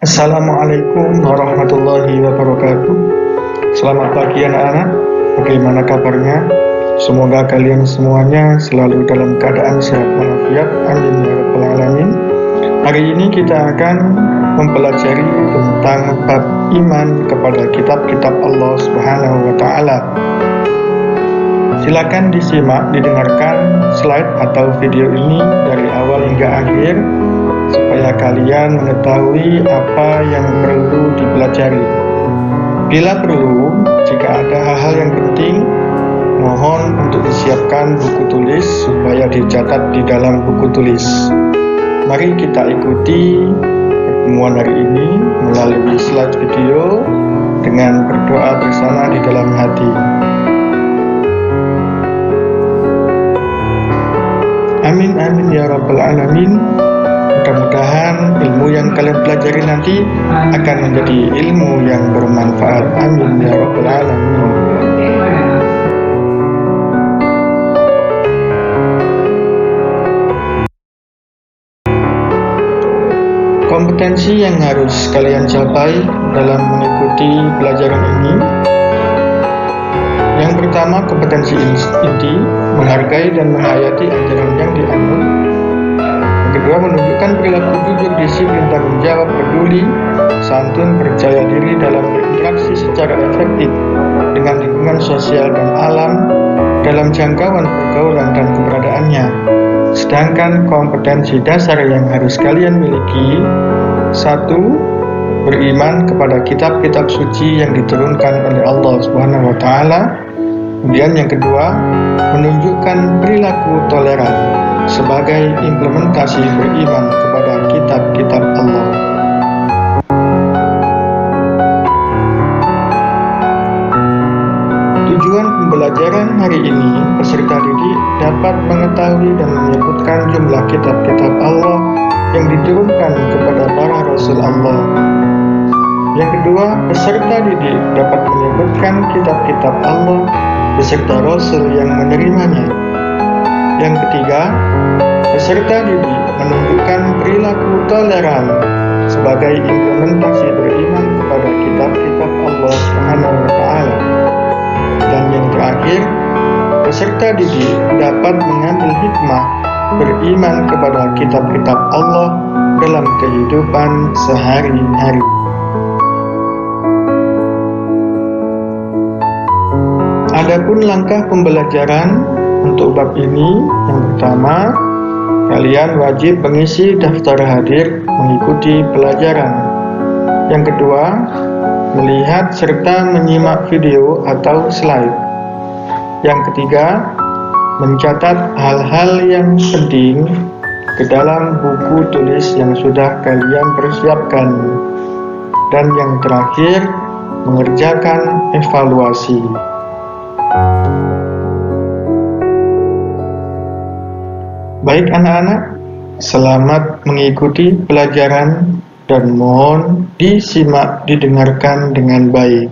Assalamualaikum warahmatullahi wabarakatuh. Selamat pagi anak-anak. Bagaimana kabarnya? Semoga kalian semuanya selalu dalam keadaan sehat walafiat. Amin ya rabbal alamin. Hari ini kita akan mempelajari tentang bab iman kepada kitab-kitab Allah Subhanahu wa taala. Silakan disimak, didengarkan slide atau video ini dari awal hingga akhir supaya kalian mengetahui apa yang perlu dipelajari. Bila perlu, jika ada hal-hal yang penting, mohon untuk disiapkan buku tulis supaya dicatat di dalam buku tulis. Mari kita ikuti pertemuan hari ini melalui slide video dengan berdoa bersama di dalam hati. Amin amin ya rabbal alamin. Mudah-mudahan ilmu yang kalian pelajari nanti akan menjadi ilmu yang bermanfaat. Amin ya rabbal alamin. Kompetensi yang harus kalian capai dalam mengikuti pelajaran ini. Yang pertama, kompetensi inti, menghargai dan menghayati ajaran yang dianut. Yang kedua, menunjukkan perilaku jujur, disiplin, tanggung jawab, peduli, santun, percaya diri dalam berinteraksi secara efektif dengan lingkungan sosial dan alam dalam jangkauan pergaulan dan keberadaannya. Sedangkan kompetensi dasar yang harus kalian miliki: 1. Beriman kepada kitab-kitab suci yang diturunkan oleh Allah Subhanahu wa taala. Kemudian yang kedua, menunjukkan perilaku toleran sebagai implementasi beriman kepada kitab-kitab Allah. Tujuan pembelajaran hari ini, peserta didik dapat mengetahui dan menyebutkan jumlah kitab-kitab Allah yang diturunkan kepada para Rasul Allah. Yang kedua, peserta didik dapat menyebutkan kitab-kitab Allah beserta Rasul yang menerimanya. Yang ketiga, peserta didik menunjukkan perilaku toleran sebagai implementasi beriman kepada kitab-kitab Allah Subhanahu wa taala. Dan yang terakhir, peserta didik dapat mengambil hikmah beriman kepada kitab-kitab Allah dalam kehidupan sehari-hari. Adapun langkah pembelajaran untuk bab ini, yang pertama, kalian wajib mengisi daftar hadir mengikuti pelajaran. Yang kedua, melihat serta menyimak video atau slide. Yang ketiga, mencatat hal-hal yang penting ke dalam buku tulis yang sudah kalian persiapkan. Dan yang terakhir, mengerjakan evaluasi. Baik anak-anak, selamat mengikuti pelajaran dan mohon disimak, didengarkan dengan baik.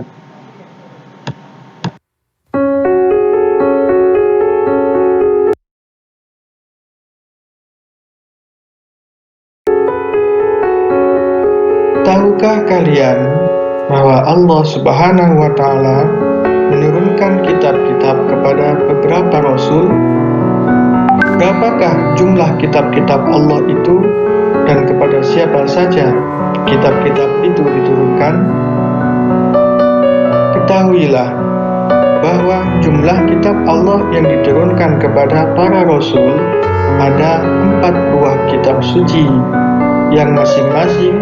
Tahukah kalian bahwa Allah Subhanahu wa taala menurunkan kitab-kitab kepada beberapa rasul? Berapakah jumlah kitab-kitab Allah itu dan kepada siapa saja kitab-kitab itu diturunkan? Ketahuilah bahwa jumlah kitab Allah yang diturunkan kepada para rasul ada 4 buah kitab suci yang masing-masing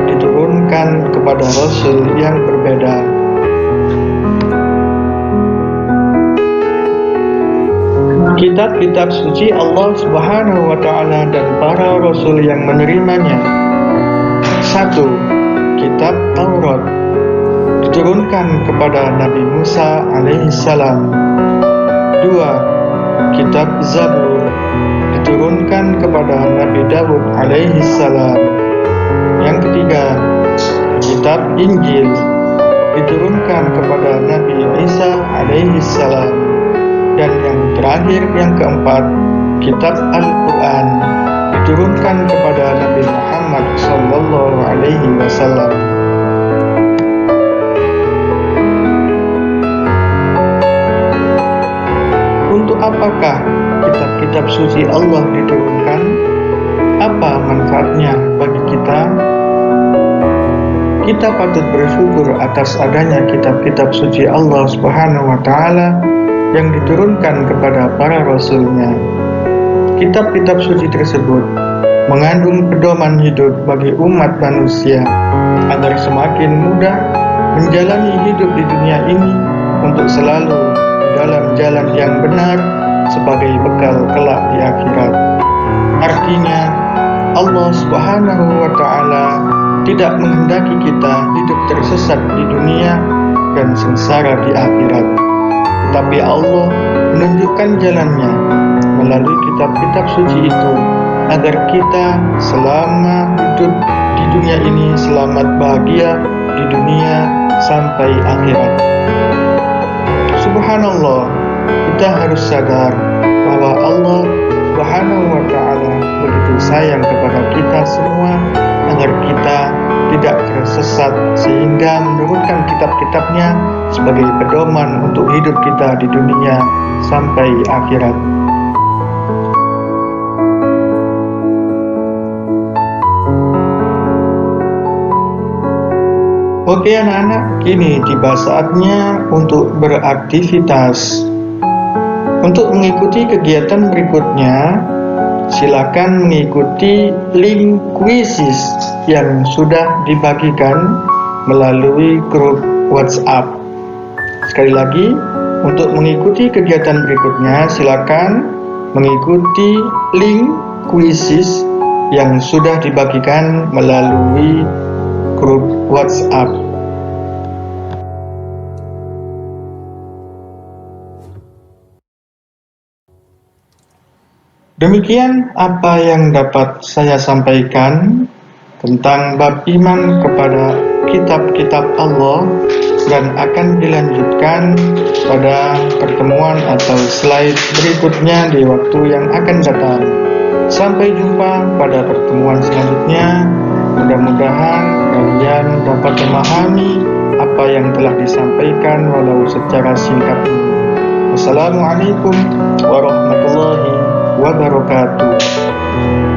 diturunkan kepada rasul yang berbeda. Kitab-kitab suci Allah Subhanahu wa taala dan para rasul yang menerimanya. 1. Kitab Taurat diturunkan kepada Nabi Musa alaihissalam. 2. Kitab Zabur diturunkan kepada Nabi Daud alaihissalam. Yang ketiga, kitab Injil diturunkan kepada Nabi Isa alaihissalam. Dan yang terakhir, yang keempat, kitab Al-Quran diturunkan kepada Nabi Muhammad Muhammad Sallallahu Alaihi Wasallam. Untuk apakah kitab-kitab suci Allah diturunkan? Apa manfaatnya bagi kita? Kita patut bersyukur atas adanya kitab-kitab suci Allah Subhanahu wa Ta'ala yang diturunkan kepada para rasulnya. Kitab-kitab suci tersebut mengandung pedoman hidup bagi umat manusia agar semakin mudah menjalani hidup di dunia ini untuk selalu dalam jalan yang benar sebagai bekal kelak di akhirat. Artinya, Allah Subhanahu wa Ta'ala tidak menghendaki kita hidup tersesat di dunia dan sengsara di akhirat. Tetapi Allah menunjukkan jalannya melalui kitab-kitab suci itu agar kita selama hidup di dunia ini selamat bahagia di dunia sampai akhirat. Subhanallah, kita harus sadar bahwa Allah Subhanahu wa Ta'ala begitu sayang kepada kita semua agar kita tidak tersesat sehingga menurunkan kitab-kitabnya sebagai pedoman untuk hidup kita di dunia sampai akhirat. Oke anak-anak, kini tiba saatnya untuk beraktivitas. Untuk mengikuti kegiatan berikutnya, silakan mengikuti link kuisis yang sudah dibagikan melalui grup WhatsApp. Sekali lagi, untuk mengikuti kegiatan berikutnya, silakan mengikuti link kuisis yang sudah dibagikan melalui grup WhatsApp. Demikian apa yang dapat saya sampaikan tentang bab iman kepada kitab-kitab Allah, dan akan dilanjutkan pada pertemuan atau slide berikutnya di waktu yang akan datang. Sampai jumpa pada pertemuan selanjutnya. Mudah-mudahan kalian dapat memahami apa yang telah disampaikan walau secara singkat ini. Wassalamualaikum warahmatullahi wabarakatuh.